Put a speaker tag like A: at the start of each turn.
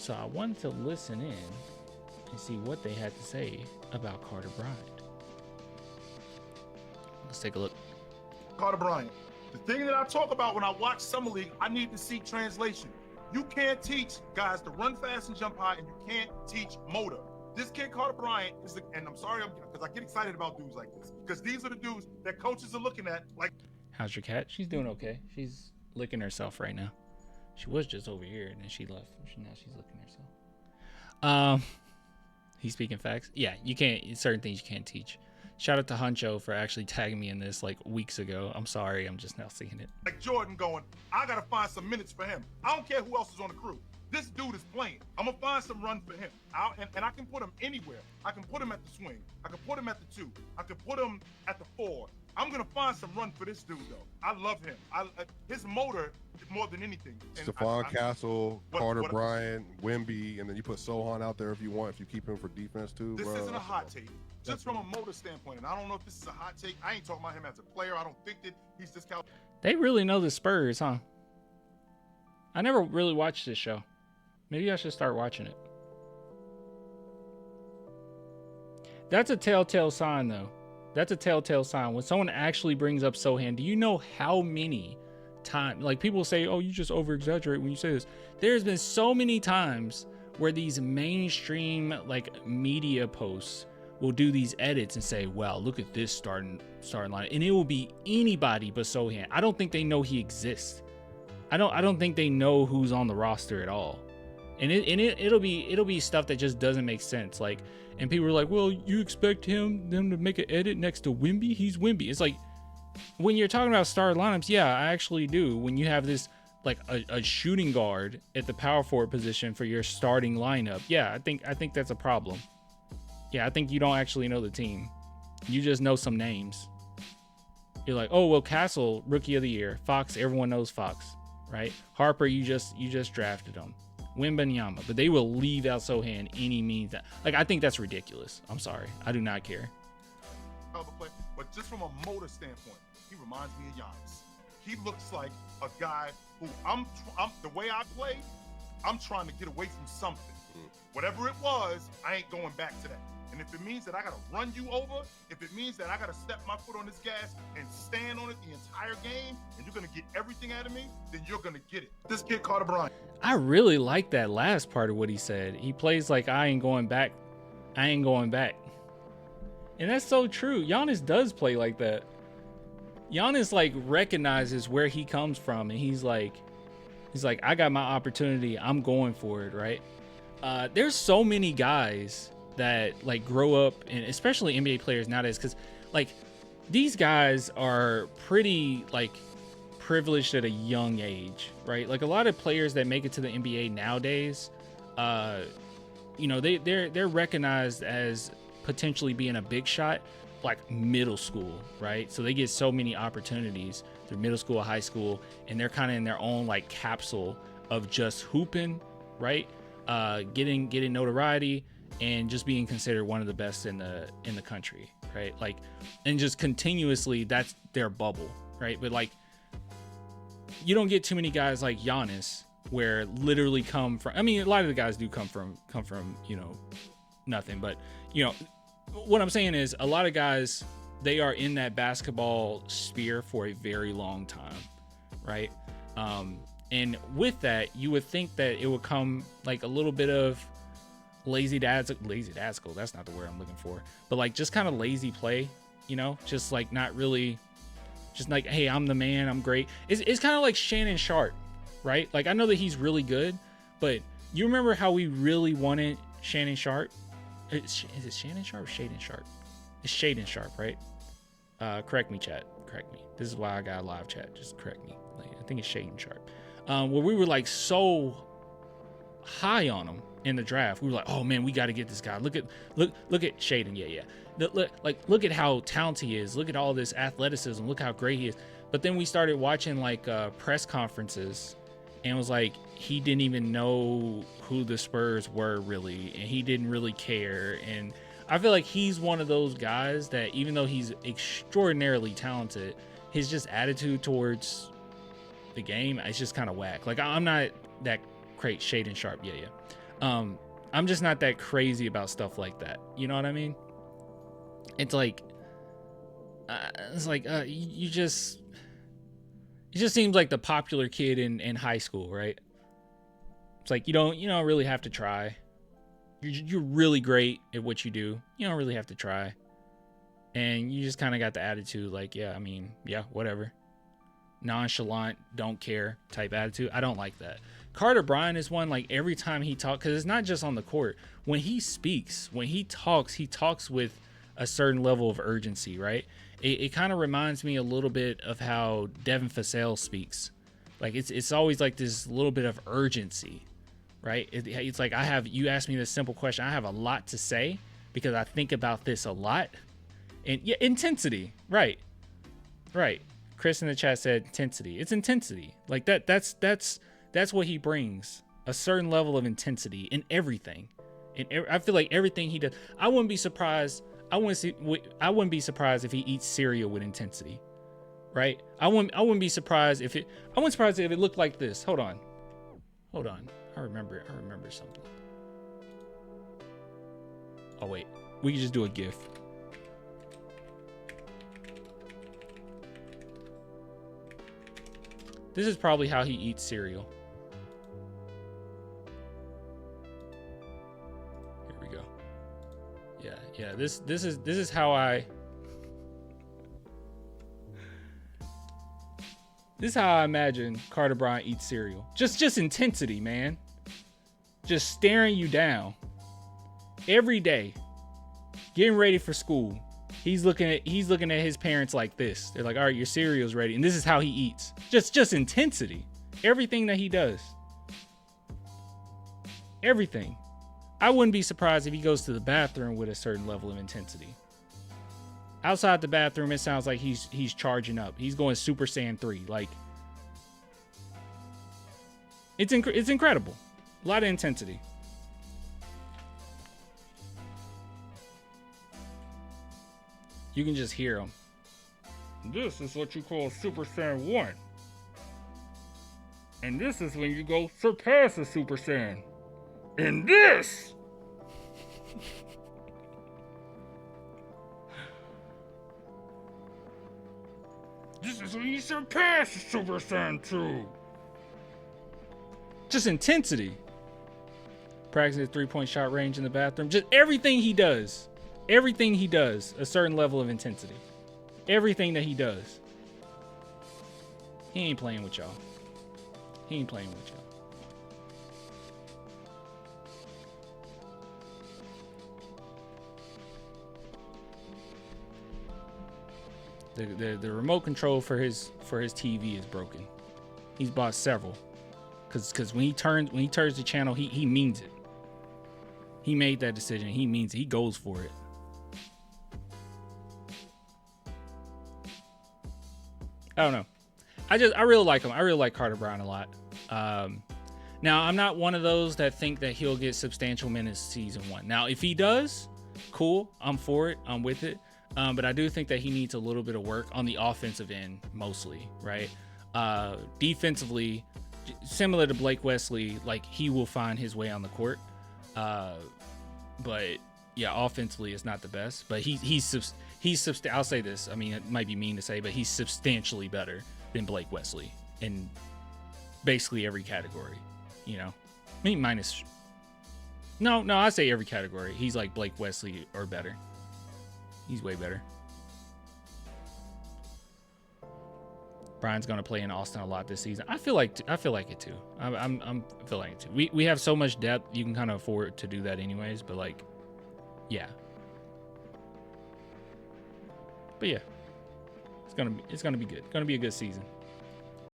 A: So I wanted to listen in and see what they had to say about Carter Bryant. Let's take a look.
B: Carter Bryant. The thing that I talk about when I watch Summer League, I need to see translation. You can't teach guys to run fast and jump high, and you can't teach motor. This kid, Carter Bryant, and I'm sorry because I get excited about dudes like this, because these are the dudes that coaches are looking at like.
A: How's your cat? She's doing okay. She's licking herself right now. She was just over here, and then she left. Now she's licking herself. He's speaking facts. Yeah, you can't. Certain things you can't teach. Shout out to Huncho for actually tagging me in this like weeks ago. I'm sorry, I'm just now seeing it.
B: Like Jordan going, I gotta find some minutes for him. I don't care who else is on the crew. This dude is playing. I'm gonna find some run for him. And I can put him anywhere. I can put him at the swing. I can put him at the 2. I can put him at the 4. I'm gonna find some run for this dude though. I love him. His motor more than anything.
C: Stephon Castle, Carter Bryant, Wemby, and then you put Sohan out there if you want, if you keep him for defense too.
B: This isn't a hot take. Just from a motor standpoint, and I don't know if this is a hot take. I ain't talking about him as a player. I don't think that he's this Cowboy.
A: They really know the Spurs, huh? I never really watched this show. Maybe I should start watching it. That's a telltale sign, though. That's a telltale sign. When someone actually brings up Sohan, do you know how many times, like people say, oh, you just over-exaggerate when you say this. There's been so many times where these mainstream like media posts will do these edits and say, wow, look at this starting line. And it will be anybody but Sohan. I don't think they know he exists. I don't think they know who's on the roster at all. And it'll be stuff that just doesn't make sense. Like, and people are like, well, you expect them to make an edit next to Wemby? He's Wemby. It's like, when you're talking about starting lineups, yeah, I actually do. When you have this like a shooting guard at the power forward position for your starting lineup, yeah, I think that's a problem. Yeah, I think you don't actually know the team. You just know some names. You're like, oh, well, Castle, rookie of the year. Fox, everyone knows Fox, right? Harper, you just drafted him. Wembanyama, but they will leave out Sohan any means that. Like, I think that's ridiculous. I'm sorry. I do not care.
B: But just from a motor standpoint, he reminds me of Giannis. He looks like a guy who I'm the way I play, I'm trying to get away from something. Whatever it was, I ain't going back to that. And if it means that I gotta run you over, if it means that I gotta step my foot on this gas and stand on it the entire game, and you're gonna get everything out of me, then you're gonna get it. This kid, Carter Bryant.
A: I really like that last part of what he said. He plays like, I ain't going back. I ain't going back. And that's so true. Giannis does play like that. Giannis like recognizes where he comes from, and he's like, I got my opportunity. I'm going for it, right? There's so many guys that like grow up, and especially NBA players nowadays, because like these guys are pretty like privileged at a young age, right? Like a lot of players that make it to the NBA nowadays, you know, they're recognized as potentially being a big shot like middle school, right? So they get so many opportunities through middle school, high school, and they're kind of in their own like capsule of just hooping, right? Getting notoriety and just being considered one of the best in the country, right? Like, and just continuously, that's their bubble, right? But like, you don't get too many guys like Giannis where literally come from, I mean, a lot of the guys do come from, you know, nothing, but you know, what I'm saying is a lot of guys, they are in that basketball sphere for a very long time, right? And with that, you would think that it would come like a little bit of lazy dazzle. That's not the word I'm looking for, but like just kind of lazy play, you know, just like not really, just like, hey, I'm the man, I'm great. It's kind of like Shannon Sharp, right? Like I know that he's really good, but you remember how we really wanted Shannon Sharp? Is it Shannon Sharp or Shaden Sharp? It's Shaden Sharp, right? Correct me, chat. Correct me. This is why I got a live chat. Just correct me. Like, I think it's Shaden Sharp. Where we were like so high on him in the draft. We were like, oh man, we got to get this guy. Look at Shaden. Yeah. Look at how talented he is. Look at all this athleticism. Look how great he is. But then we started watching like press conferences, and it was like he didn't even know who the Spurs were really, and he didn't really care. And I feel like he's one of those guys that even though he's extraordinarily talented, his just attitude towards the game is just kind of whack. Like I'm not that great Shaden Sharp. Yeah. I'm just not that crazy about stuff like that. You know what I mean? It's like, you just, it just seems like the popular kid in high school, right? It's like, you don't really have to try. You're really great at what you do. You don't really have to try. And you just kind of got the attitude like, yeah, I mean, yeah, whatever. Nonchalant, don't care type attitude. I don't like that. Carter Bryant is one, like, every time he talks, because it's not just on the court. When he speaks, when he talks with a certain level of urgency, right? It kind of reminds me a little bit of how Devin Vassell speaks. Like, it's always like this little bit of urgency, right? It's like, you asked me this simple question. I have a lot to say because I think about this a lot. And yeah, intensity, right. Chris in the chat said intensity. It's intensity. Like that's what he brings. A certain level of intensity in everything. I feel like everything he does. I wouldn't be surprised. I wouldn't be surprised if he eats cereal with intensity, right? I wouldn't be surprised if it. I wouldn't be surprised if it looked like this. Hold on. I remember something. Oh wait, we can just do a GIF. This is probably how he eats cereal. Here we go. Yeah. This is how I. This is how I imagine Carter Bryant eats cereal. Just intensity, man. Just staring you down every day. Getting ready for school. He's looking at his parents like this. They're like, all right, your cereal's ready. And this is how he eats. Just intensity. Everything that he does. Everything. I wouldn't be surprised if he goes to the bathroom with a certain level of intensity. Outside the bathroom, it sounds like he's charging up. He's going Super Saiyan 3. Like, it's incredible. A lot of intensity. You can just hear him. This is what you call Super Saiyan 1. And this is when you go surpass a Super Saiyan. And this! This is when you surpass a Super Saiyan 2. Just intensity. Practicing 3-point shot range in the bathroom. Just everything he does. Everything he does, a certain level of intensity. Everything that he does. He ain't playing with y'all. He ain't playing with y'all. The remote control for his TV is broken. He's bought several. Cause when he turns the channel, he means it. He made that decision. He means it. He goes for it. I don't know. I really like him. I really like Carter Bryant a lot. Now, I'm not one of those that think that he'll get substantial minutes season 1. Now, if he does, cool. I'm for it. I'm with it. But I do think that he needs a little bit of work on the offensive end, mostly, right? Defensively, similar to Blake Wesley, like, he will find his way on the court. But yeah, offensively, it's not the best. But I'll say this. I mean, it might be mean to say, but he's substantially better than Blake Wesley in basically every category. You know, I mean, no, I say every category. He's like Blake Wesley or better. He's way better. Brian's gonna play in Austin a lot this season. I feel like it too. I'm feeling it too. We have so much depth. You can kind of afford to do that anyways. But like, yeah. But yeah, it's gonna be good. Gonna be a good season.